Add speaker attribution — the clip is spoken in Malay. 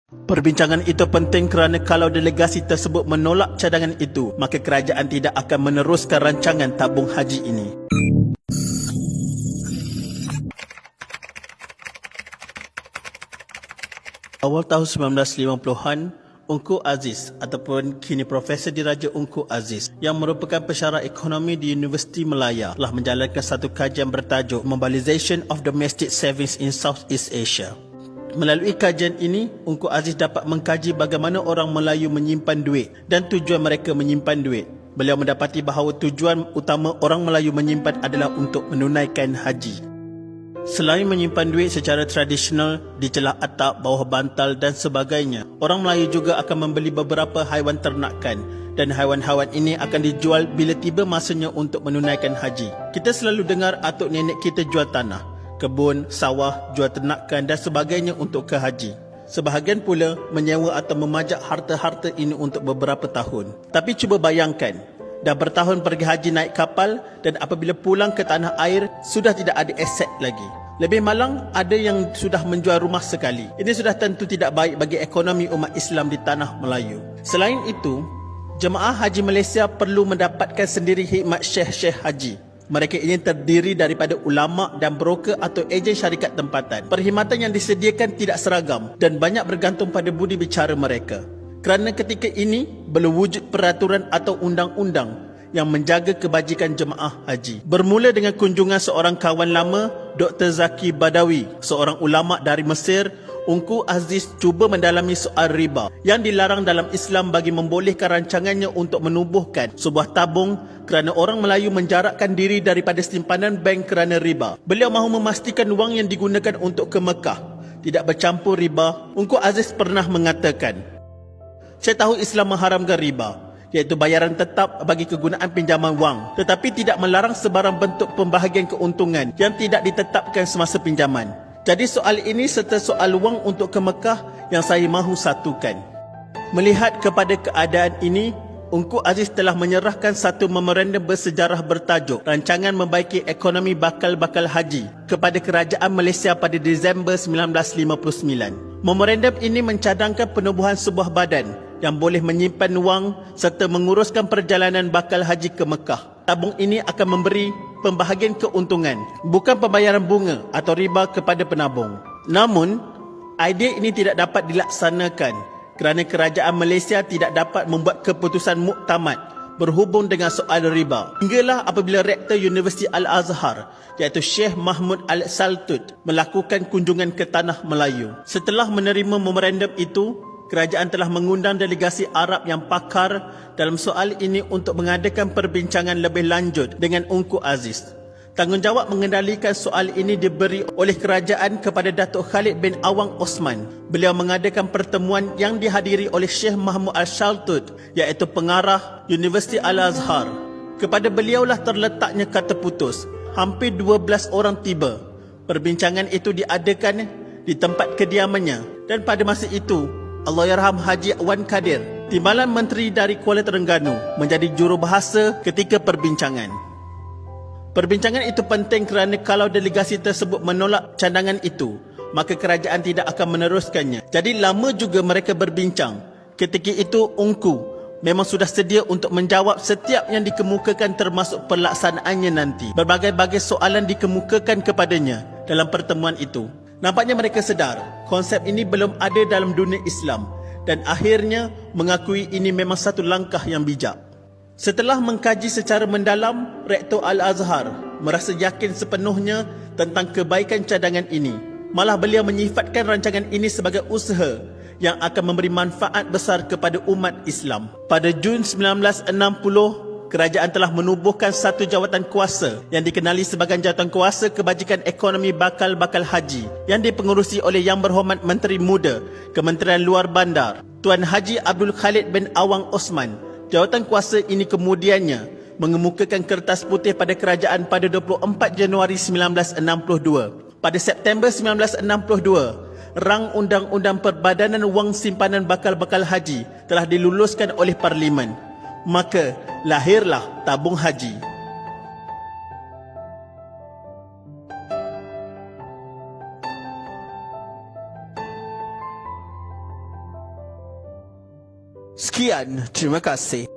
Speaker 1: Perbincangan itu penting kerana kalau delegasi tersebut menolak cadangan itu, maka kerajaan tidak akan meneruskan rancangan tabung haji ini. Awal tahun 1950-an, Ungku Aziz ataupun kini Profesor Diraja Ungku Aziz yang merupakan pensyarah ekonomi di Universiti Malaya telah menjalankan satu kajian bertajuk Mobilization of Domestic Savings in Southeast Asia. Melalui kajian ini, Ungku Aziz dapat mengkaji bagaimana orang Melayu menyimpan duit dan tujuan mereka menyimpan duit. Beliau mendapati bahawa tujuan utama orang Melayu menyimpan adalah untuk menunaikan haji. Selain menyimpan duit secara tradisional di celah atap, bawah bantal dan sebagainya, orang Melayu juga akan membeli beberapa haiwan ternakan dan haiwan-haiwan ini akan dijual bila tiba masanya untuk menunaikan haji. Kita selalu dengar atuk nenek kita jual tanah, kebun, sawah, jual ternakan dan sebagainya untuk ke haji. Sebahagian pula menyewa atau memajak harta-harta ini untuk beberapa tahun. Tapi cuba bayangkan, dah bertahun pergi haji naik kapal dan apabila pulang ke tanah air sudah tidak ada aset lagi. Lebih malang ada yang sudah menjual rumah sekali. Ini sudah tentu tidak baik bagi ekonomi umat Islam di tanah Melayu. Selain itu, jemaah haji Malaysia perlu mendapatkan sendiri khidmat syekh-syekh haji. Mereka ini terdiri daripada ulama dan broker atau ejen syarikat tempatan. Perkhidmatan yang disediakan tidak seragam dan banyak bergantung pada budi bicara mereka. Kerana ketika ini belum wujud peraturan atau undang-undang yang menjaga kebajikan jemaah haji. Bermula dengan kunjungan seorang kawan lama, Dr. Zaki Badawi, seorang ulama dari Mesir, Ungku Aziz cuba mendalami soal riba yang dilarang dalam Islam bagi membolehkan rancangannya untuk menubuhkan sebuah tabung kerana orang Melayu menjarakkan diri daripada simpanan bank kerana riba. Beliau mahu memastikan wang yang digunakan untuk ke Mekah tidak bercampur riba. Ungku Aziz pernah mengatakan, "Saya tahu Islam mengharamkan riba, iaitu bayaran tetap bagi kegunaan pinjaman wang, tetapi tidak melarang sebarang bentuk pembahagian keuntungan yang tidak ditetapkan semasa pinjaman. Jadi soal ini serta soal wang untuk ke Mekah yang saya mahu satukan." Melihat kepada keadaan ini, Ungku Aziz telah menyerahkan satu memorandum bersejarah bertajuk Rancangan Membaiki Ekonomi Bakal-Bakal Haji kepada Kerajaan Malaysia pada Disember 1959. Memorandum ini mencadangkan penubuhan sebuah badan yang boleh menyimpan wang serta menguruskan perjalanan bakal haji ke Mekah. Tabung ini akan memberi pembahagian keuntungan, bukan pembayaran bunga atau riba kepada penabung. Namun, idea ini tidak dapat dilaksanakan kerana kerajaan Malaysia tidak dapat membuat keputusan muktamad berhubung dengan soal riba. Hinggalah apabila Rektor Universiti Al-Azhar iaitu Syekh Mahmud Al-Saltut melakukan kunjungan ke Tanah Melayu. Setelah menerima memorandum itu, kerajaan telah mengundang delegasi Arab yang pakar dalam soal ini untuk mengadakan perbincangan lebih lanjut dengan Ungku Aziz. Tanggungjawab mengendalikan soal ini diberi oleh kerajaan kepada Datuk Khalid bin Awang Osman. Beliau mengadakan pertemuan yang dihadiri oleh Syekh Mahmud Al-Saltut iaitu pengarah Universiti Al-Azhar. Kepada beliaulah terletaknya kata putus. Hampir 12 orang tiba. Perbincangan itu diadakan di tempat kediamannya dan pada masa itu Allahyarham Haji Wan Kadir, Timbalan Menteri dari Kuala Terengganu, menjadi jurubahasa ketika perbincangan. Perbincangan itu penting kerana kalau delegasi tersebut menolak cadangan itu, maka kerajaan tidak akan meneruskannya. Jadi lama juga mereka berbincang. Ketika itu Ungku memang sudah sedia untuk menjawab setiap yang dikemukakan termasuk pelaksanaannya nanti. Berbagai-bagai soalan dikemukakan kepadanya dalam pertemuan itu. Nampaknya mereka sedar konsep ini belum ada dalam dunia Islam dan akhirnya mengakui ini memang satu langkah yang bijak. Setelah mengkaji secara mendalam, Rektor Al-Azhar merasa yakin sepenuhnya tentang kebaikan cadangan ini. Malah beliau menyifatkan rancangan ini sebagai usaha yang akan memberi manfaat besar kepada umat Islam. Pada Jun 1960, kerajaan telah menubuhkan satu jawatan kuasa yang dikenali sebagai Jawatan Kuasa Kebajikan Ekonomi Bakal-Bakal Haji yang dipengurusi oleh Yang Berhormat Menteri Muda Kementerian Luar Bandar, Tuan Haji Abdul Khalid bin Awang Osman. Jawatan kuasa ini kemudiannya mengemukakan kertas putih pada kerajaan pada 24 Januari 1962. Pada September 1962, Rang Undang-Undang Perbadanan Wang Simpanan Bakal-Bakal Haji telah diluluskan oleh Parlimen. Maka lahirlah tabung haji.
Speaker 2: Sekian, terima kasih.